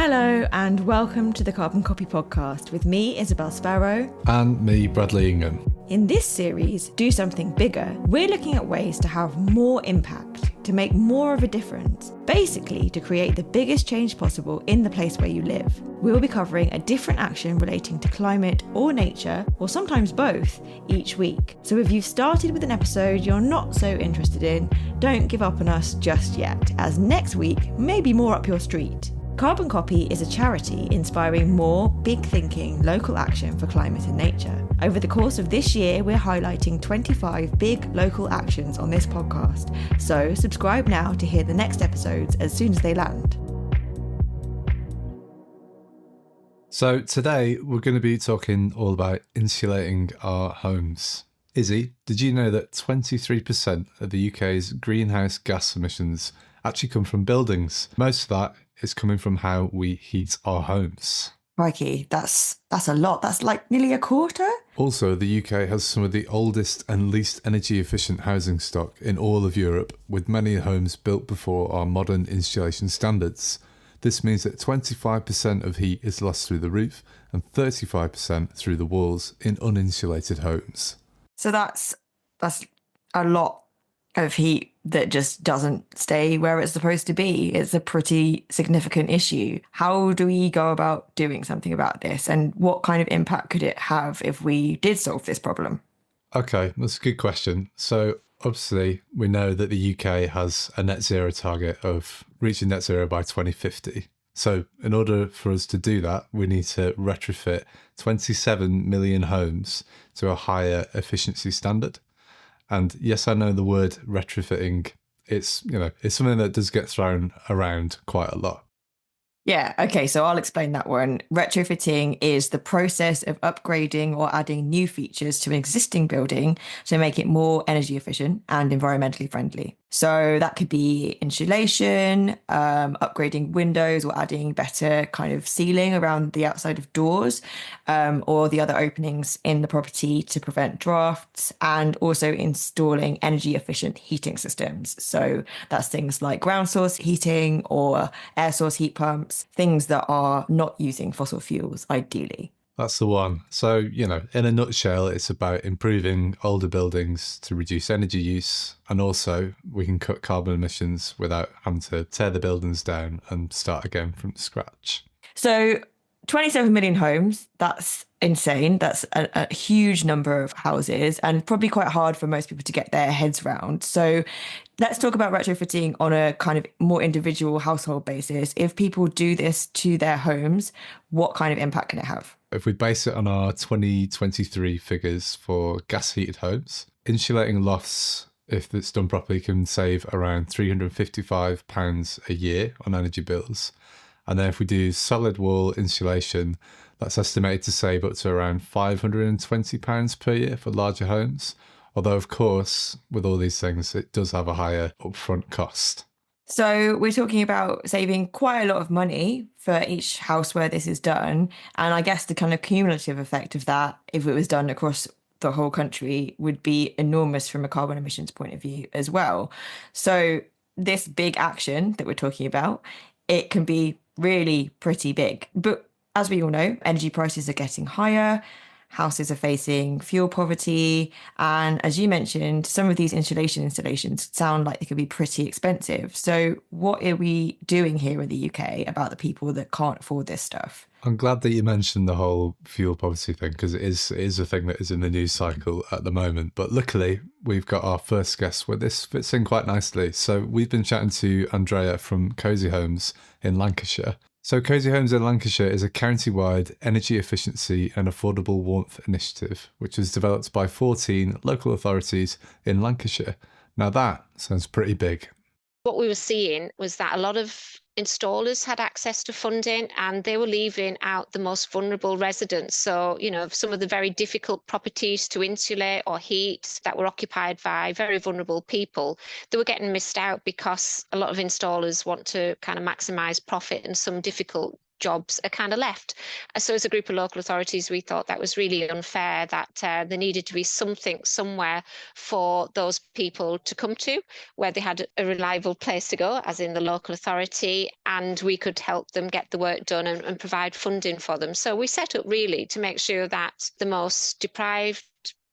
Hello and welcome to the Carbon Copy podcast with me, Isabel Sparrow. And me, Bradley Ingham. In this series, Do Something Bigger, we're looking at ways to have more impact, to make more of a difference, basically to create the biggest change possible in the place where you live. We'll be covering a different action relating to climate or nature, or sometimes both, each week. So if you've started with an episode you're not so interested in, don't give up on us just yet, as next week may be more up your street. Carbon Copy is a charity inspiring more big thinking local action for climate and nature. Over the course of this year, we're highlighting 25 big local actions on this podcast. So subscribe now to hear the next episodes as soon as they land. So today we're going to be talking all about insulating our homes. Izzy, did you know that 23% of the UK's greenhouse gas emissions actually come from buildings? Most of that is coming from how we heat our homes. Crikey, that's a lot. That's like nearly a quarter. Also, the UK has some of the oldest and least energy efficient housing stock in all of Europe, with many homes built before our modern insulation standards. This means that 25% of heat is lost through the roof and 35% through the walls in uninsulated homes. So that's a lot of heat that just doesn't stay where it's supposed to be. It's a pretty significant issue. How do we go about doing something about this? And what kind of impact could it have if we did solve this problem? Okay, that's a good question. So obviously, we know that the UK has a net zero target of reaching net zero by 2050. So in order for us to do that, we need to retrofit 27 million homes to a higher efficiency standard. And yes, I know the word retrofitting, it's something that does get thrown around quite a lot. Yeah, okay, so I'll explain that one. Retrofitting is the process of upgrading or adding new features to an existing building to make it more energy efficient and environmentally friendly. So that could be insulation, upgrading windows or adding better kind of ceiling around the outside of doors, or the other openings in the property to prevent drafts, and also installing energy efficient heating systems. So that's things like ground source heating or air source heat pumps, things that are not using fossil fuels, ideally. That's the one. So, in a nutshell, it's about improving older buildings to reduce energy use. And also we can cut carbon emissions without having to tear the buildings down and start again from scratch. So 27 million homes, that's insane. That's a huge number of houses and probably quite hard for most people to get their heads around. So let's talk about retrofitting on a kind of more individual household basis. If people do this to their homes, what kind of impact can it have? If we base it on our 2023 figures for gas heated homes, insulating lofts, if it's done properly, can save around £355 a year on energy bills. And then if we do solid wall insulation, that's estimated to save up to around £520 per year for larger homes. Although, of course, with all these things, it does have a higher upfront cost. So we're talking about saving quite a lot of money for each house where this is done. And I guess the kind of cumulative effect of that, if it was done across the whole country, would be enormous from a carbon emissions point of view as well. So this big action that we're talking about, it can be really pretty big. But as we all know, energy prices are getting higher. Houses are facing fuel poverty. And as you mentioned, some of these insulation installations sound like they could be pretty expensive. So what are we doing here in the UK about the people that can't afford this stuff? I'm glad that you mentioned the whole fuel poverty thing, because it is a thing that is in the news cycle at the moment. But luckily, we've got our first guest where this fits in quite nicely. So we've been chatting to Andrea from Cosy Homes in Lancashire. So Cosy Homes in Lancashire is a county-wide energy efficiency and affordable warmth initiative, which was developed by 14 local authorities in Lancashire. Now that sounds pretty big. What we were seeing was that a lot of installers had access to funding and they were leaving out the most vulnerable residents. So, some of the very difficult properties to insulate or heat that were occupied by very vulnerable people, they were getting missed out because a lot of installers want to kind of maximise profit, and some difficult jobs are kind of left. So as a group of local authorities, we thought that was really unfair, that there needed to be something somewhere for those people to come to, where they had a reliable place to go, as in the local authority, and we could help them get the work done and provide funding for them. So we set up really to make sure that the most deprived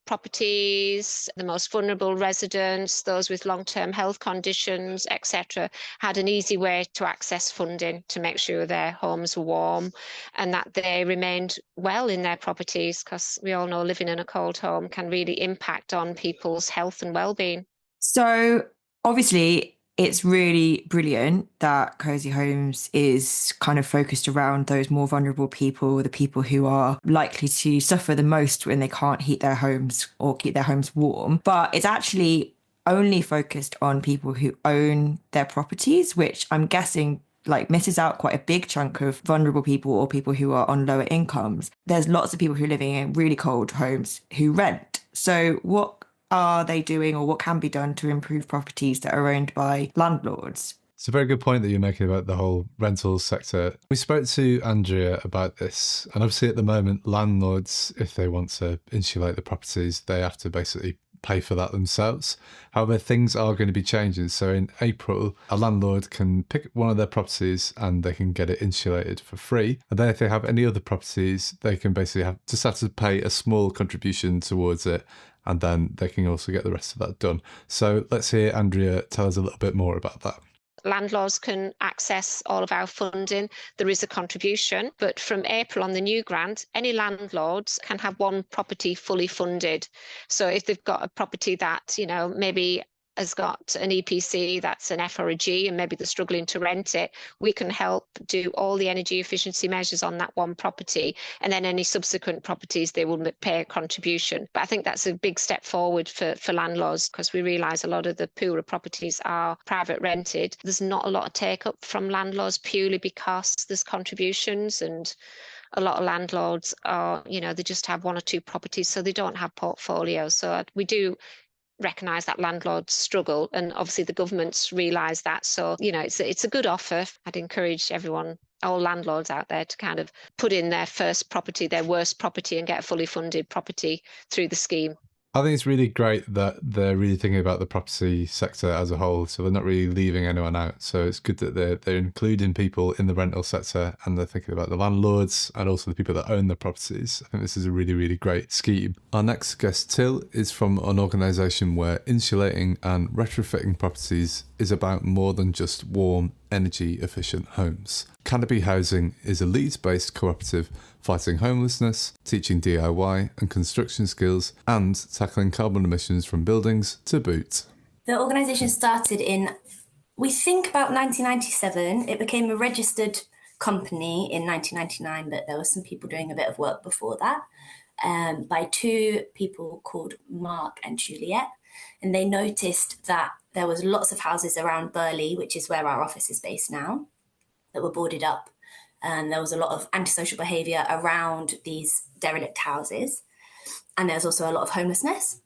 properties, the most vulnerable residents, those with long-term health conditions, etc., had an easy way to access funding to make sure their homes were warm and that they remained well in their properties, because we all know living in a cold home can really impact on people's health and well-being. So obviously it's really brilliant that Cosy Homes is kind of focused around those more vulnerable people, the people who are likely to suffer the most when they can't heat their homes or keep their homes warm. But it's actually only focused on people who own their properties, which I'm guessing like misses out quite a big chunk of vulnerable people or people who are on lower incomes. There's lots of people who are living in really cold homes who rent. So what are they doing, or what can be done to improve properties that are owned by landlords? It's a very good point that you're making about the whole rental sector. We spoke to Andrea about this, and obviously at the moment, landlords, if they want to insulate the properties, they have to basically pay for that themselves. However, things are going to be changing. So in April, a landlord can pick one of their properties and they can get it insulated for free. And then if they have any other properties, they can basically just have to pay a small contribution towards it. And then they can also get the rest of that done. So let's hear Andrea tell us a little bit more about that. Landlords can access all of our funding. There is a contribution, but from April on the new grant, any landlords can have one property fully funded. So if they've got a property that, maybe has got an EPC that's an F or a G and maybe they're struggling to rent it, we can help do all the energy efficiency measures on that one property, and then any subsequent properties they will pay a contribution. But I think that's a big step forward for landlords, because we realise a lot of the poorer properties are private rented. There's not a lot of take up from landlords purely because there's contributions, and a lot of landlords are, they just have one or two properties, so they don't have portfolios. So we do recognise that landlords struggle, and obviously the government's realised that. So, it's a good offer. I'd encourage everyone, all landlords out there, to kind of put in their first property, their worst property, and get a fully funded property through the scheme. I think it's really great that they're really thinking about the property sector as a whole, so they're not really leaving anyone out. So it's good that they're including people in the rental sector, and they're thinking about the landlords and also the people that own the properties. I think this is a really, really great scheme. Our next guest, Til, is from an organisation where insulating and retrofitting properties is about more than just warm, energy-efficient homes. Canopy Housing is a Leeds-based cooperative fighting homelessness, teaching DIY and construction skills, and tackling carbon emissions from buildings to boot. The organisation started in, we think, about 1997. It became a registered company in 1999, but there were some people doing a bit of work before that, by two people called Mark and Juliet. And they noticed that there was lots of houses around Burley, which is where our office is based now, that were boarded up. And there was a lot of antisocial behaviour around these derelict houses. And there was also a lot of homelessness.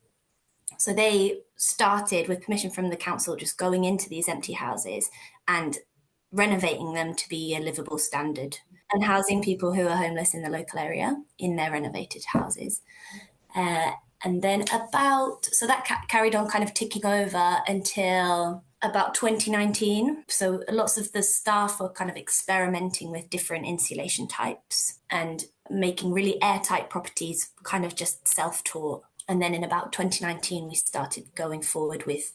So they started, with permission from the council, just going into these empty houses and renovating them to be a livable standard, and housing people who are homeless in the local area in their renovated houses. And then so that carried on kind of ticking over until about 2019. So lots of the staff were kind of experimenting with different insulation types and making really airtight properties, kind of just self-taught. And then in about 2019, we started going forward with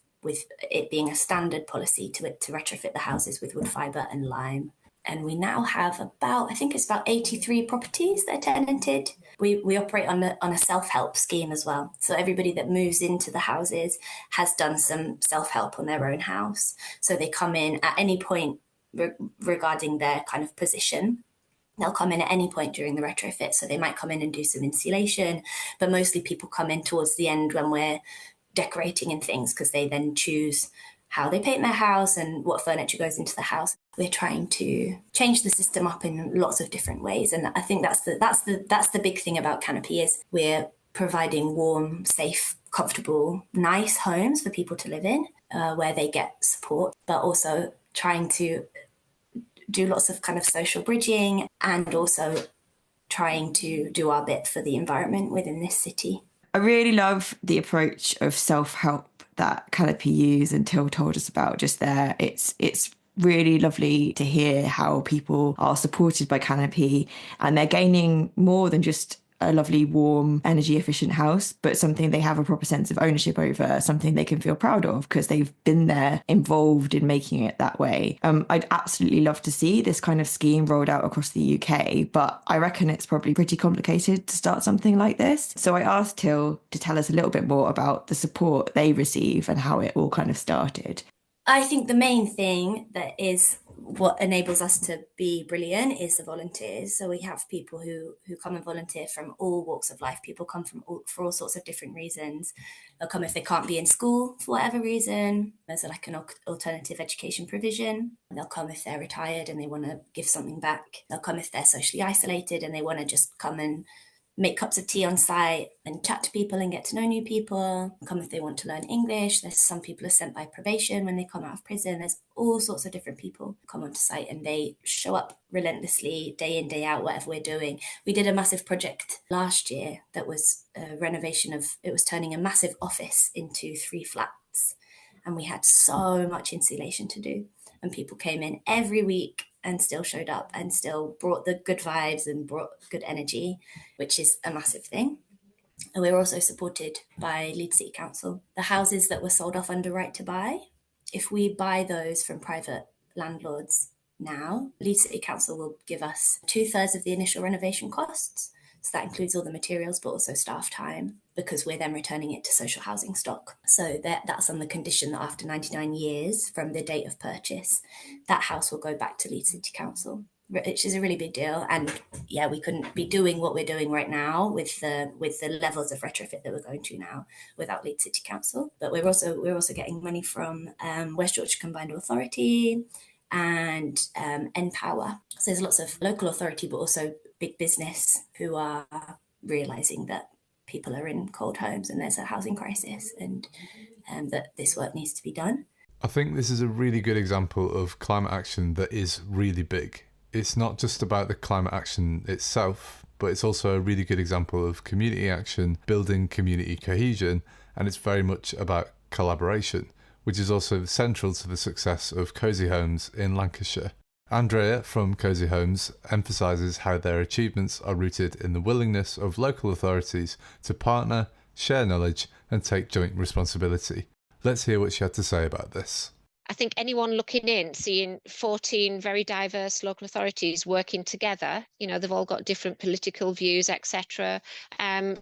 it being a standard policy to retrofit the houses with wood fibre and lime. And we now have about 83 properties that are tenanted. We operate on a self-help scheme as well. So everybody that moves into the houses has done some self-help on their own house. So they come in at any point regarding their kind of position. They'll come in at any point during the retrofit. So they might come in and do some insulation, but mostly people come in towards the end when we're decorating and things, because they then choose how they paint their house and what furniture goes into the house. We're trying to change the system up in lots of different ways, and I think that's the big thing about Canopy, is we're providing warm, safe, comfortable, nice homes for people to live in, where they get support, but also trying to do lots of kind of social bridging and also trying to do our bit for the environment within this city. I really love the approach of self-help that Canopy use and Til told us about just there. It's really lovely to hear how people are supported by Canopy and they're gaining more than just a lovely, warm, energy efficient house, but something they have a proper sense of ownership over, something they can feel proud of because they've been there involved in making it that way. I'd absolutely love to see this kind of scheme rolled out across the UK, but I reckon it's probably pretty complicated to start something like this. So I asked Til to tell us a little bit more about the support they receive and how it all kind of started. I think the main thing that is what enables us to be brilliant is the volunteers. So we have people who come and volunteer from all walks of life. People come for all sorts of different reasons. They'll come if they can't be in school for whatever reason. There's like an alternative education provision. They'll come if they're retired and they want to give something back. They'll come if they're socially isolated and they want to just come and make cups of tea on site and chat to people and get to know new people. Come if they want to learn English. There's some people are sent by probation when they come out of prison. There's all sorts of different people who come onto site and they show up relentlessly day in, day out, whatever we're doing. We did a massive project last year that was a renovation it was turning a massive office into 3 flats. And we had so much insulation to do. And people came in every week and still showed up and still brought the good vibes and brought good energy, which is a massive thing. And we were also supported by Leeds City Council. The houses that were sold off under right to buy, if we buy those from private landlords now, Leeds City Council will give us 2/3 of the initial renovation costs. So that includes all the materials, but also staff time, because we're then returning it to social housing stock. So that's on the condition that after 99 years from the date of purchase, that house will go back to Leeds City Council, which is a really big deal. And yeah, we couldn't be doing what we're doing right now with the levels of retrofit that we're going to now without Leeds City Council. But we're also getting money from West Yorkshire Combined Authority and Npower. So there's lots of local authority, but also big business who are realising that people are in cold homes and there's a housing crisis and that this work needs to be done. I think this is a really good example of climate action that is really big. It's not just about the climate action itself, but it's also a really good example of community action, building community cohesion, and it's very much about collaboration, which is also central to the success of Cosy Homes in Lancashire. Andrea from Cosy Homes emphasises how their achievements are rooted in the willingness of local authorities to partner, share knowledge and take joint responsibility. Let's hear what she had to say about this. I think anyone looking in, seeing 14 very diverse local authorities working together, they've all got different political views, etc.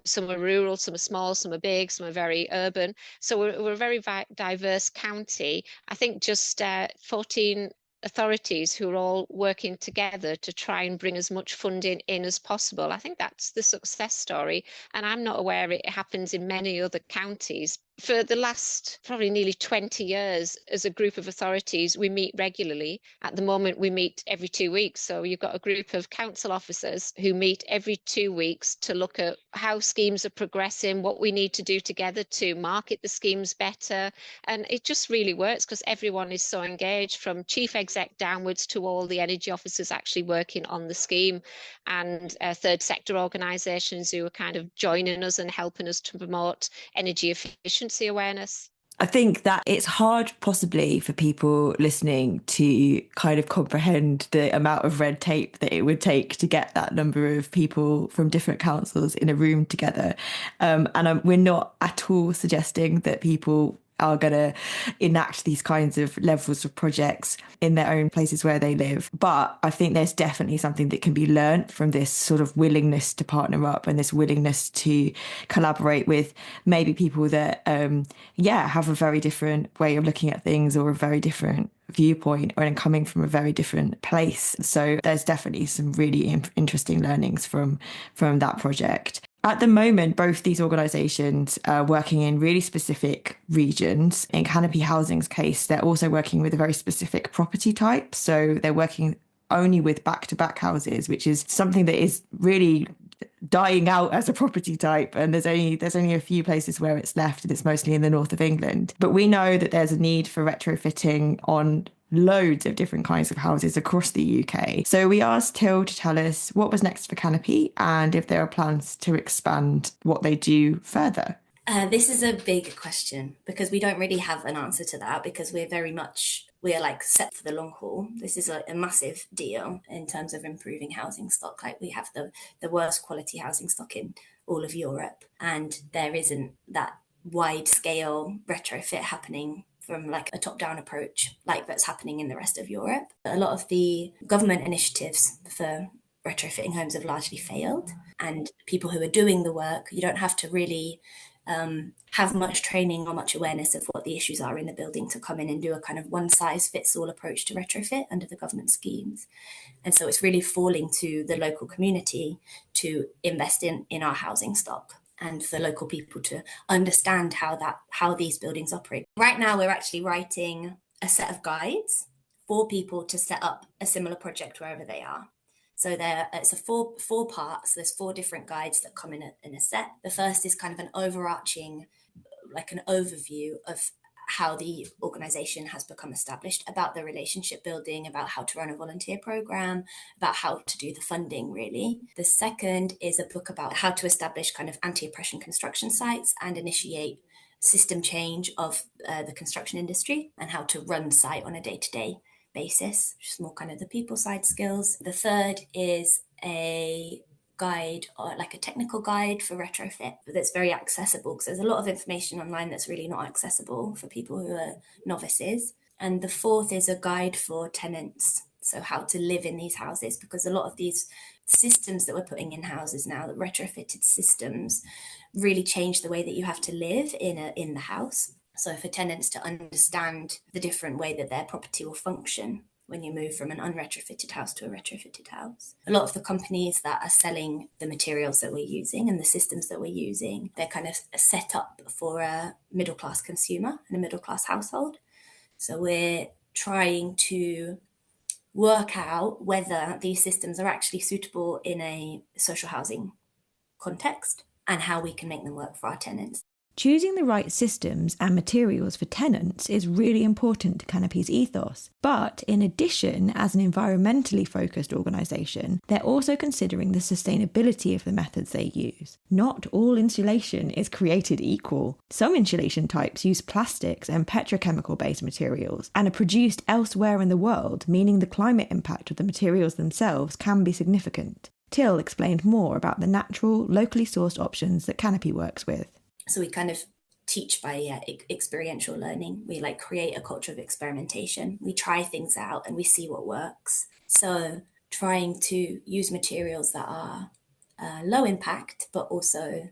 Some are rural, some are small, some are big, some are very urban. So we're a very diverse county. I think just 14 authorities who are all working together to try and bring as much funding in as possible. I think that's the success story, and I'm not aware it happens in many other counties. For the last probably nearly 20 years, as a group of authorities, we meet regularly. At the moment, we meet every 2 weeks. So you've got a group of council officers who meet every 2 weeks to look at how schemes are progressing, what we need to do together to market the schemes better. And it just really works because everyone is so engaged, from chief exec downwards to all the energy officers actually working on the scheme, and third sector organisations who are kind of joining us and helping us to promote energy efficiency awareness. I think that it's hard possibly for people listening to kind of comprehend the amount of red tape that it would take to get that number of people from different councils in a room together. We're not at all suggesting that people are going to enact these kinds of levels of projects in their own places where they live. But I think there's definitely something that can be learnt from this sort of willingness to partner up and this willingness to collaborate with maybe people that, have a very different way of looking at things or a very different viewpoint and coming from a very different place. So there's definitely some really interesting learnings from that project. At the moment, both these organisations are working in really specific regions. In Canopy Housing's case, they're also working with a very specific property type. So they're working only with back-to-back houses, which is something that is really dying out as a property type, and there's only a few places where it's left, and it's mostly in the north of England. But we know that there's a need for retrofitting on loads of different kinds of houses across the UK. So we asked Til to tell us what was next for Canopy and if there are plans to expand what they do further. This is a big question because we don't really have an answer to that, because we're like set for the long haul. This is a massive deal in terms of improving housing stock. Like, we have the worst quality housing stock in all of Europe, and there isn't that wide scale retrofit happening from like a top-down approach like that's happening in the rest of Europe. A lot of the government initiatives for retrofitting homes have largely failed, and people who are doing the work, you don't have to really have much training or much awareness of what the issues are in the building to come in and do a kind of one-size-fits-all approach to retrofit under the government schemes. And so it's really falling to the local community to invest in our housing stock, and for local people to understand how these buildings operate. Right now, we're actually writing a set of guides for people to set up a similar project wherever they are. So it's a four parts. There's 4 different guides that come in a set. The first is kind of an overarching, like an overview of how the organisation has become established, about the relationship building, about how to run a volunteer programme, about how to do the funding, really. The second is a book about how to establish kind of anti-oppression construction sites and initiate system change of the construction industry, and how to run site on a day-to-day basis, which is more kind of the people side skills. The third is a guide, or like a technical guide for retrofit, that's very accessible, because there's a lot of information online that's really not accessible for people who are novices. And the fourth is a guide for tenants, so how to live in these houses, because a lot of these systems that we're putting in houses now, the retrofitted systems, really change the way that you have to live in the house. So for tenants to understand the different way that their property will function when you move from an unretrofitted house to a retrofitted house. A lot of the companies that are selling the materials that we're using and the systems that we're using, they're kind of set up for a middle-class consumer and a middle-class household. So we're trying to work out whether these systems are actually suitable in a social housing context and how we can make them work for our tenants. Choosing the right systems and materials for tenants is really important to Canopy's ethos. But in addition, as an environmentally focused organisation, they're also considering the sustainability of the methods they use. Not all insulation is created equal. Some insulation types use plastics and petrochemical-based materials and are produced elsewhere in the world, meaning the climate impact of the materials themselves can be significant. Til explained more about the natural, locally sourced options that Canopy works with. So we kind of teach by experiential learning. We like create a culture of experimentation. We try things out and we see what works. So trying to use materials that are low impact, but also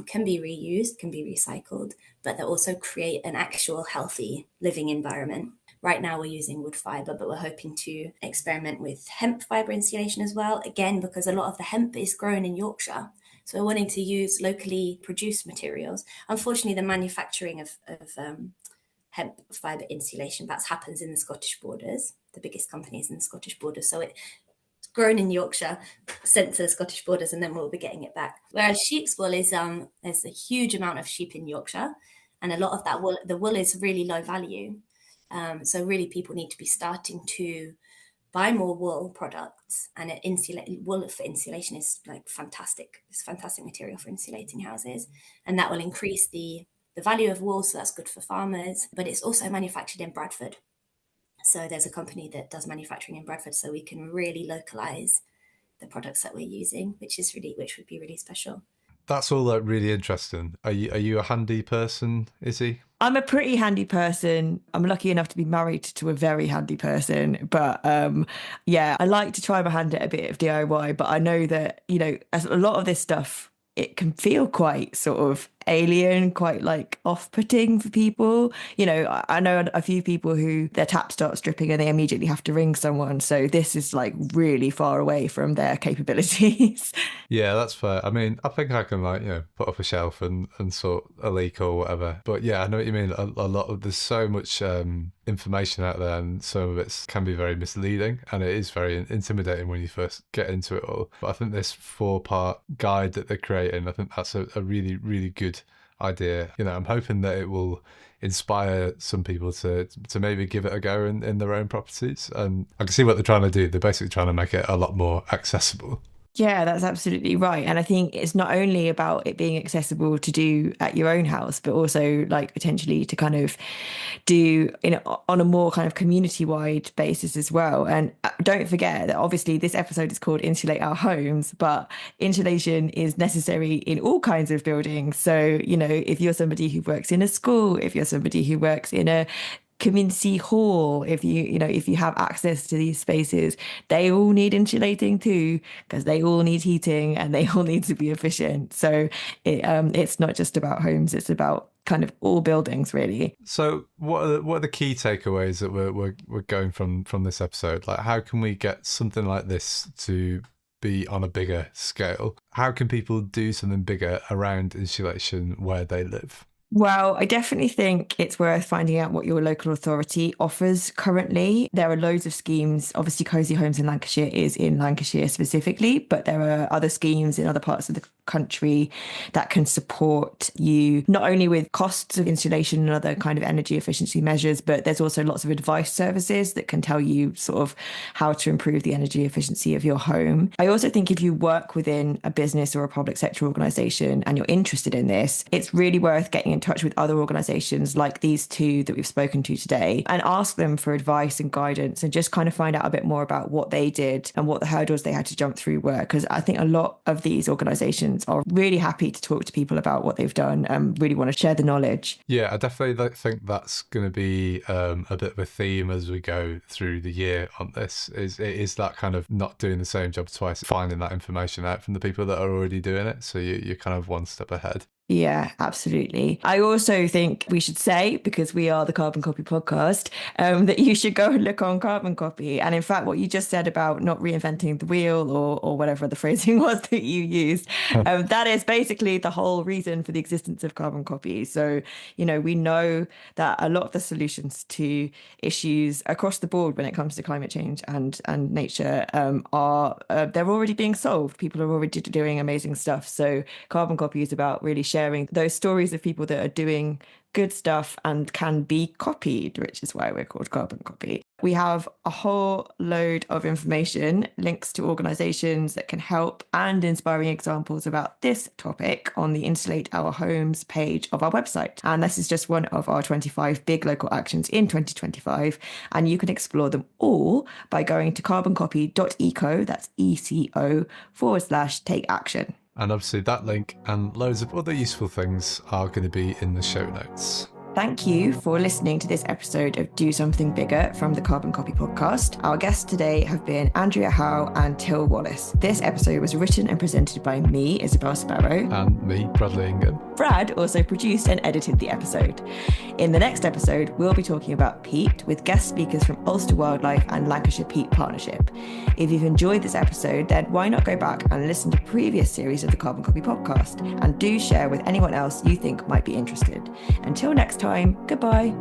can be reused, can be recycled, but that also create an actual healthy living environment. Right now we're using wood fibre, but we're hoping to experiment with hemp fibre insulation as well. Again, because a lot of the hemp is grown in Yorkshire. So we're wanting to use locally produced materials. Unfortunately, the manufacturing of hemp fibre insulation, that happens in the Scottish borders, the biggest companies in the Scottish borders. So it's grown in Yorkshire, sent to the Scottish borders, and then we'll be getting it back. Whereas sheep's wool is, there's a huge amount of sheep in Yorkshire, and a lot of that wool, the wool is really low value. So really people need to be starting to buy more wool products, and wool for insulation is like fantastic. It's a fantastic material for insulating houses, and that will increase the value of wool, so that's good for farmers. But it's also manufactured in Bradford. So there's a company that does manufacturing in Bradford, so we can really localize the products that we're using, which would be really special. That's all really interesting. Are you a handy person, Izzy? I'm a pretty handy person. I'm lucky enough to be married to a very handy person. But yeah, I like to try my hand at a bit of DIY. But I know that, as a lot of this stuff, it can feel quite sort of alien, quite like off-putting for people. You know, I know a few people who their tap starts dripping and they immediately have to ring someone. So this is like really far away from their capabilities. Yeah, that's fair. I mean, I think I can like, put up a shelf and sort a leak or whatever. But yeah, I know what you mean. A lot of there's so much information out there, and some of it can be very misleading, and it is very intimidating when you first get into it all. But I think this 4-part guide that they're creating, I think that's a really, really good idea. I'm hoping that it will inspire some people to maybe give it a go in their own properties. And I can see what they're trying to do. They're basically trying to make it a lot more accessible. Yeah, that's absolutely right. And I think it's not only about it being accessible to do at your own house, but also like potentially to kind of do on a more kind of community-wide basis as well. And don't forget that obviously this episode is called Insulate Our Homes, but insulation is necessary in all kinds of buildings. So, if you're somebody who works in a school, if you're somebody who works in a community hall, if you have access to these spaces, they all need insulating too, because they all need heating and they all need to be efficient. So it's not just about homes, it's about kind of all buildings really. So what are the key takeaways that we're going from this episode? Like, how can we get something like this to be on a bigger scale? How can people do something bigger around insulation where they live? Well, I definitely think it's worth finding out what your local authority offers currently. There are loads of schemes. Obviously, Cosy Homes in Lancashire is in Lancashire specifically, but there are other schemes in other parts of the country that can support you not only with costs of insulation and other kind of energy efficiency measures, but there's also lots of advice services that can tell you sort of how to improve the energy efficiency of your home. I also think if you work within a business or a public sector organisation and you're interested in this, it's really worth getting in touch with other organisations like these two that we've spoken to today and ask them for advice and guidance and just kind of find out a bit more about what they did and what the hurdles they had to jump through were. Because I think a lot of these organisations are really happy to talk to people about what they've done and really want to share the knowledge. Yeah, I definitely think that's going to be a bit of a theme as we go through the year on this. It is that kind of not doing the same job twice, finding that information out from the people that are already doing it. So you're kind of one step ahead. Yeah, absolutely. I also think we should say, because we are the Carbon Copy podcast, that you should go and look on Carbon Copy. And in fact, what you just said about not reinventing the wheel or whatever the phrasing was that you used, that is basically the whole reason for the existence of Carbon Copy. So, we know that a lot of the solutions to issues across the board when it comes to climate change and nature they're already being solved. People are already doing amazing stuff. So Carbon Copy is about really sharing those stories of people that are doing good stuff and can be copied, which is why we're called Carbon Copy. We have a whole load of information, links to organisations that can help and inspiring examples about this topic on the Insulate Our Homes page of our website. And this is just one of our 25 big local actions in 2025. And you can explore them all by going to carboncopy.eco, that's ECO/take action. And obviously that link and loads of other useful things are going to be in the show notes. Thank you for listening to this episode of Do Something Bigger from the Carbon Copy podcast. Our guests today have been Andrea Howe and Til Wallis. This episode was written and presented by me, Isabel Sparrow. And me, Bradley Ingham. Brad also produced and edited the episode. In the next episode, we'll be talking about peat with guest speakers from Ulster Wildlife and Lancashire Peat Partnership. If you've enjoyed this episode, then why not go back and listen to previous series of the Carbon Copy podcast, and do share with anyone else you think might be interested. Until next time, goodbye.